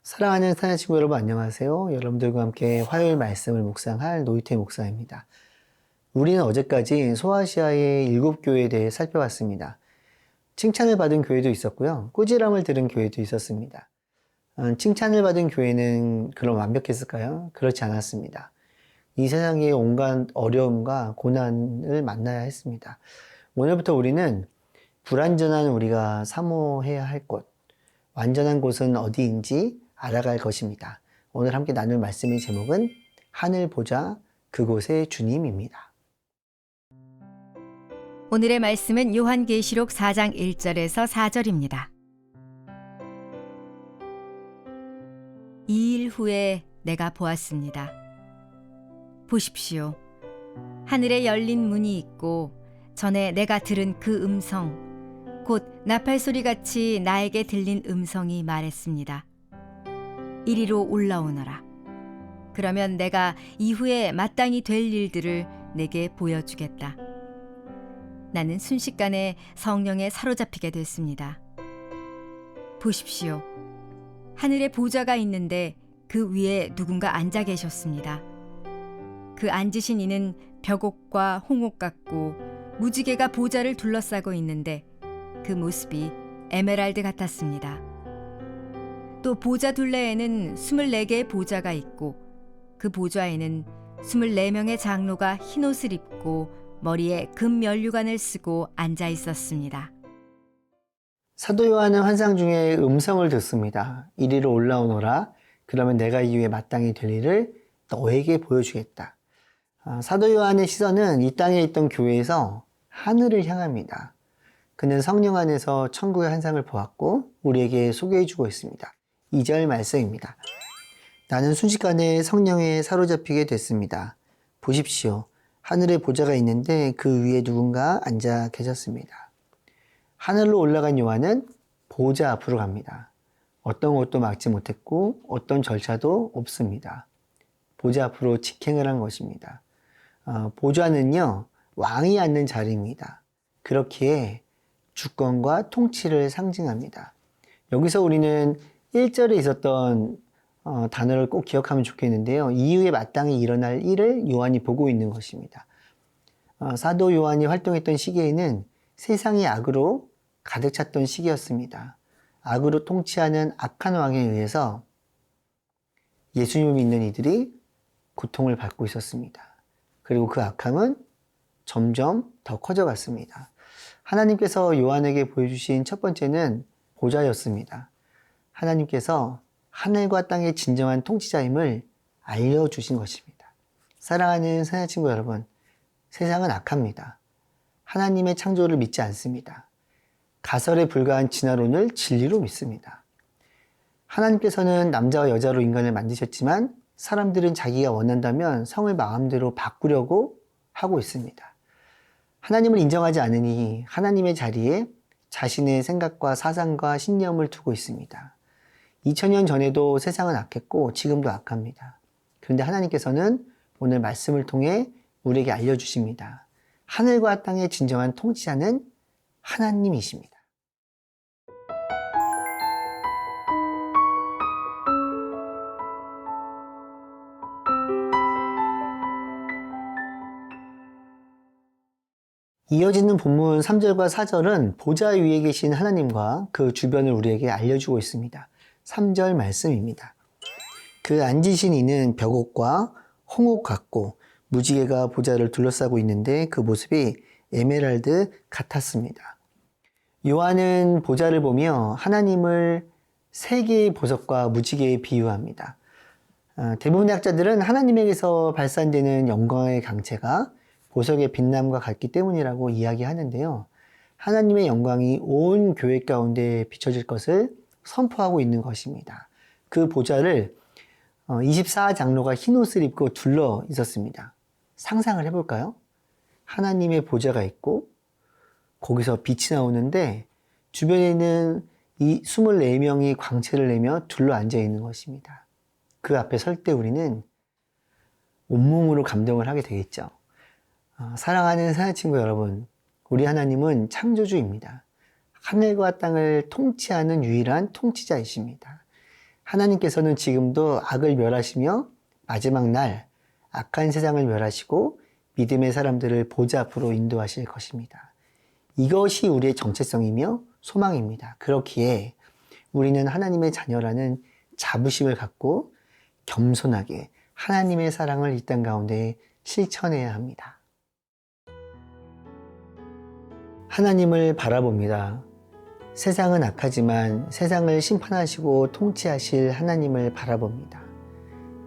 사랑하는 사는 친구 여러분 안녕하세요. 여러분들과 함께 화요일 말씀을 묵상할 노이태 목사입니다. 우리는 어제까지 소아시아의 7교회에 대해 살펴봤습니다. 칭찬을 받은 교회도 있었고요. 꾸지람을 들은 교회도 있었습니다. 칭찬을 받은 교회는 그럼 완벽했을까요? 그렇지 않았습니다. 이 세상의 온갖 어려움과 고난을 만나야 했습니다. 오늘부터 우리는 불완전한 우리가 사모해야 할 곳, 완전한 곳은 어디인지 알아갈 것입니다. 오늘 함께 나눌 말씀의 제목은 하늘 보자 그곳의 주님입니다. 오늘의 말씀은 요한계시록 4장 1절에서 4절입니다. 2일 후에 내가 보았습니다. 보십시오. 하늘에 열린 문이 있고 전에 내가 들은 그 음성, 곧 나팔소리같이 나에게 들린 음성이 말했습니다. 이리로 올라오너라. 그러면 내가 이후에 마땅히 될 일들을 내게 보여주겠다. 나는 순식간에 성령에 사로잡히게 됐습니다. 보십시오. 하늘에 보좌가 있는데 그 위에 누군가 앉아 계셨습니다. 그 앉으신 이는 벽옥과 홍옥 같고 무지개가 보좌를 둘러싸고 있는데 그 모습이 에메랄드 같았습니다. 또 보좌 둘레에는 24개의 보좌가 있고 그 보좌에는 24명의 장로가 흰옷을 입고 머리에 금 면류관을 쓰고 앉아 있었습니다. 사도 요한은 환상 중에 음성을 듣습니다. 이리로 올라오너라. 그러면 내가 이후에 마땅히 될 일을 너에게 보여주겠다. 사도 요한의 시선은 이 땅에 있던 교회에서 하늘을 향합니다. 그는 성령 안에서 천국의 환상을 보았고 우리에게 소개해주고 있습니다. 2절 말씀입니다. 나는 순식간에 성령에 사로잡히게 됐습니다. 보십시오. 하늘에 보좌가 있는데 그 위에 누군가 앉아 계셨습니다. 하늘로 올라간 요한은 보좌 앞으로 갑니다. 어떤 것도 막지 못했고 어떤 절차도 없습니다. 보좌 앞으로 직행을 한 것입니다. 보좌는요, 왕이 앉는 자리입니다. 그렇기에 주권과 통치를 상징합니다. 여기서 우리는 1절에 있었던 단어를 꼭 기억하면 좋겠는데요. 이후에 마땅히 일어날 일을 요한이 보고 있는 것입니다. 사도 요한이 활동했던 시기에는 세상이 악으로 가득 찼던 시기였습니다. 악으로 통치하는 악한 왕에 의해서 예수님을 믿는 이들이 고통을 받고 있었습니다. 그리고 그 악함은 점점 더 커져갔습니다. 하나님께서 요한에게 보여주신 첫 번째는 보좌였습니다. 하나님께서 하늘과 땅의 진정한 통치자임을 알려주신 것입니다. 사랑하는 사냥 친구 여러분, 세상은 악합니다. 하나님의 창조를 믿지 않습니다. 가설에 불과한 진화론을 진리로 믿습니다. 하나님께서는 남자와 여자로 인간을 만드셨지만 사람들은 자기가 원한다면 성을 마음대로 바꾸려고 하고 있습니다. 하나님을 인정하지 않으니 하나님의 자리에 자신의 생각과 사상과 신념을 두고 있습니다. 2000년 전에도 세상은 악했고 지금도 악합니다. 그런데 하나님께서는 오늘 말씀을 통해 우리에게 알려주십니다. 하늘과 땅의 진정한 통치자는 하나님이십니다. 이어지는 본문 3절과 4절은 보좌 위에 계신 하나님과 그 주변을 우리에게 알려주고 있습니다. 3절 말씀입니다. 그 앉으신 이는 벽옥과 홍옥 같고 무지개가 보좌를 둘러싸고 있는데 그 모습이 에메랄드 같았습니다. 요한은 보좌를 보며 하나님을 세 개의 보석과 무지개에 비유합니다. 대부분의 학자들은 하나님에게서 발산되는 영광의 강체가 보석의 빛남과 같기 때문이라고 이야기하는데요. 하나님의 영광이 온 교회 가운데 비춰질 것을 선포하고 있는 것입니다. 그 보좌를 24장로가 흰옷을 입고 둘러 있었습니다. 상상을 해볼까요? 하나님의 보좌가 있고 거기서 빛이 나오는데 주변에는 이 24명이 광채를 내며 둘러 앉아 있는 것입니다. 그 앞에 설 때 우리는 온몸으로 감동을 하게 되겠죠. 사랑하는 사랑 친구 여러분, 우리 하나님은 창조주입니다. 하늘과 땅을 통치하는 유일한 통치자이십니다. 하나님께서는 지금도 악을 멸하시며 마지막 날 악한 세상을 멸하시고 믿음의 사람들을 보좌 앞으로 인도하실 것입니다. 이것이 우리의 정체성이며 소망입니다. 그렇기에 우리는 하나님의 자녀라는 자부심을 갖고 겸손하게 하나님의 사랑을 이 땅 가운데 실천해야 합니다. 하나님을 바라봅니다. 세상은 악하지만 세상을 심판하시고 통치하실 하나님을 바라봅니다.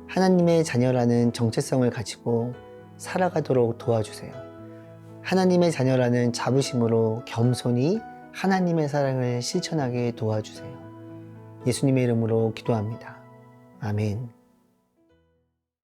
하나님의 자녀라는 정체성을 가지고 살아가도록 도와주세요. 하나님의 자녀라는 자부심으로 겸손히 하나님의 사랑을 실천하게 도와주세요. 예수님의 이름으로 기도합니다. 아멘.